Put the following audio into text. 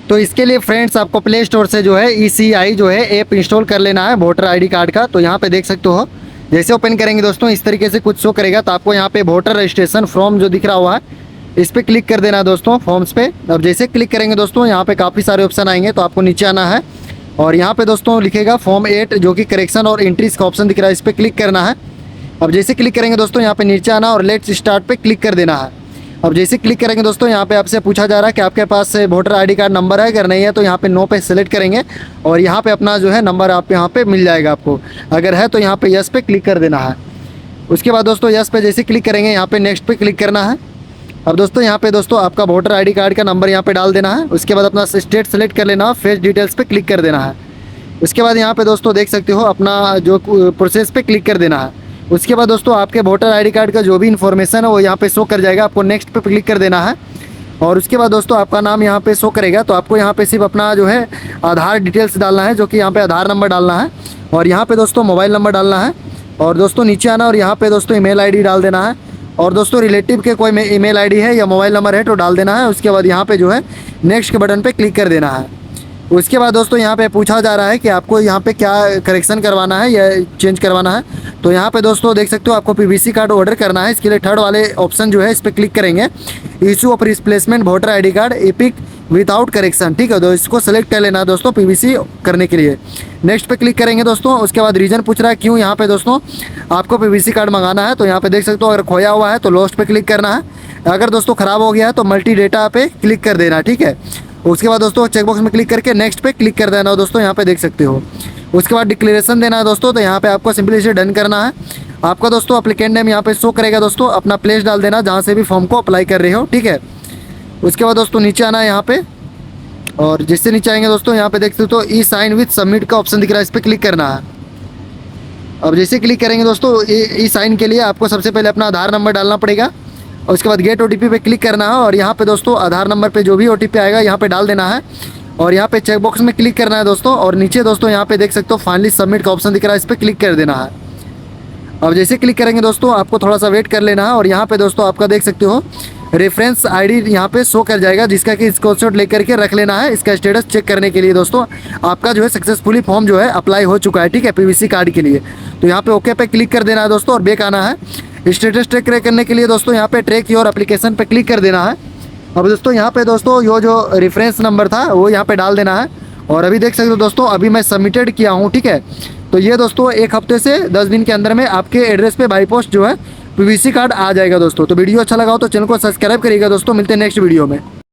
तो इसके लिए फ्रेंड्स आपको प्ले स्टोर से जो है ECI जो है ऐप इंस्टॉल कर लेना है वोटर ID कार्ड का। तो यहाँ पे देख सकते हो, जैसे ओपन करेंगे दोस्तों इस तरीके से कुछ शो करेगा। तो आपको यहाँ पे वोटर रजिस्ट्रेशन फॉर्म जो दिख रहा हुआ है इस पर क्लिक कर देना है दोस्तों, फॉर्म्स पे। अब जैसे क्लिक करेंगे दोस्तों यहाँ पे काफ़ी सारे ऑप्शन आएंगे, तो आपको नीचे आना है और यहाँ पे दोस्तों लिखेगा फॉर्म 8 जो कि करेक्शन और एंट्रीज का ऑप्शन दिख रहा है, इस पर क्लिक करना है। अब जैसे क्लिक करेंगे दोस्तों यहाँ पे नीचे आना और लेट्स स्टार्ट पे क्लिक कर देना है। अब जैसे क्लिक करेंगे दोस्तों यहाँ पे आपसे पूछा जा रहा है कि आपके पास वोटर ID कार्ड नंबर है, अगर नहीं है तो यहाँ पे नो पे सेलेक्ट करेंगे और यहाँ पे अपना जो है नंबर आप यहाँ पे मिल जाएगा आपको। अगर है तो यहाँ पे यस पे क्लिक कर देना है। उसके बाद दोस्तों यस पे जैसे क्लिक करेंगे यहाँ पे नेक्स्ट पे क्लिक करना है। अब दोस्तों यहाँ पे दोस्तों आपका वोटर ID कार्ड का नंबर यहाँ पे डाल देना है। उसके बाद अपना स्टेट सेलेक्ट कर लेना है, फेस डिटेल्स पे क्लिक कर देना है। उसके बाद यहाँ पे दोस्तों देख सकते हो अपना जो प्रोसेस पे क्लिक कर देना है। उसके बाद दोस्तों आपके वोटर ID कार्ड का जो भी इन्फॉर्मेशन है वो यहाँ पे शो कर जाएगा, आपको नेक्स्ट पे क्लिक कर देना है। और उसके बाद दोस्तों आपका नाम यहाँ पे शो करेगा, तो आपको यहाँ पे सिर्फ अपना जो है आधार डिटेल्स डालना है, जो कि यहाँ पे आधार नंबर डालना है और यहाँ पे दोस्तों मोबाइल नंबर डालना है। और दोस्तों नीचे आना और यहाँ पे दोस्तों ईमेल ID डाल देना है और दोस्तों रिलेटिव के कोई ईमेल ID है या मोबाइल नंबर है तो डाल देना है। उसके बाद यहाँ पे जो है नेक्स्ट के बटन पे क्लिक कर देना है। उसके बाद दोस्तों यहाँ पे पूछा जा रहा है कि आपको यहाँ पे क्या करेक्शन करवाना है या चेंज करवाना है। तो यहाँ पे दोस्तों देख सकते हो आपको PVC कार्ड ऑर्डर करना है। इसके लिए थर्ड वाले ऑप्शन जो है इस पर क्लिक करेंगे, issue of replacement voter ID card epic without correction, ठीक है। तो इसको सेलेक्ट कर लेना है दोस्तों PVC करने के लिए। नेक्स्ट पे क्लिक करेंगे दोस्तों। उसके बाद रीजन पूछ रहा है क्यों यहाँ पे दोस्तों आपको PVC कार्ड मंगाना है। तो यहाँ पे देख सकते हो अगर खोया हुआ है तो लॉस्ट पे क्लिक करना है, अगर दोस्तों ख़राब हो गया है तो मल्टी डेटा पे क्लिक कर देना, ठीक है। उसके बाद दोस्तों चेकबॉक्स में क्लिक करके नेक्स्ट पे क्लिक कर देना दोस्तों, यहाँ पे देख सकते हो। उसके बाद डिक्लेरेशन देना है दोस्तों, तो यहाँ पे आपको सिंपली इसे डन करना है। आपका दोस्तों अप्लीकेंट नेम यहाँ पे शो करेगा दोस्तों, अपना प्लेस डाल देना जहाँ से भी फॉर्म को अप्लाई कर रहे हो, ठीक है। उसके बाद दोस्तों नीचे आना है यहाँ पे और जिससे नीचे आएंगे दोस्तों यहाँ पे देख सकते हो ई साइन विथ सबमिट का ऑप्शन दिख रहा है, इस पर क्लिक करना है। अब जैसे क्लिक करेंगे दोस्तों ई साइन के लिए आपको सबसे पहले अपना आधार नंबर डालना पड़ेगा। और उसके बाद गेट OTP पे क्लिक करना है और यहाँ पे दोस्तों आधार नंबर पे जो भी OTP आएगा यहाँ पे डाल देना है और यहाँ पे चेकबॉक्स में क्लिक करना है दोस्तों। और नीचे दोस्तों यहाँ पे देख सकते हो फाइनली सबमिट का ऑप्शन दिख रहा है, इस पर क्लिक कर देना है। अब जैसे क्लिक करेंगे दोस्तों आपको थोड़ा सा वेट कर लेना है और यहाँ पे दोस्तों आपका देख सकते हो रेफरेंस ID यहाँ पे शो कर जाएगा, जिसका कि स्क्रीनशॉट लेकर के रख लेना है इसका स्टेटस चेक करने के लिए दोस्तों। आपका जो है सक्सेसफुली फॉर्म जो है अप्लाई हो चुका है, ठीक है, PVC कार्ड के लिए। तो यहाँ पे ओके पे क्लिक कर देना है दोस्तों और बैक आना है। स्टेटस ट्रैक करने के लिए दोस्तों यहाँ पे ट्रैक योर एप्लीकेशन पे क्लिक कर देना है। अब दोस्तों यहाँ पे दोस्तों जो रेफरेंस नंबर था वो यहाँ पे डाल देना है और अभी देख सकते हो दोस्तों अभी मैं सबमिटेड किया हूँ, ठीक है। तो ये दोस्तों 1 हफ्ते से 10 दिन के अंदर में आपके एड्रेस पे बाई पोस्ट जो है PVC कार्ड आ जाएगा दोस्तों। तो वीडियो अच्छा लगा हो तो चैनल को सब्सक्राइब करिएगा दोस्तों, मिलते हैं नेक्स्ट वीडियो में।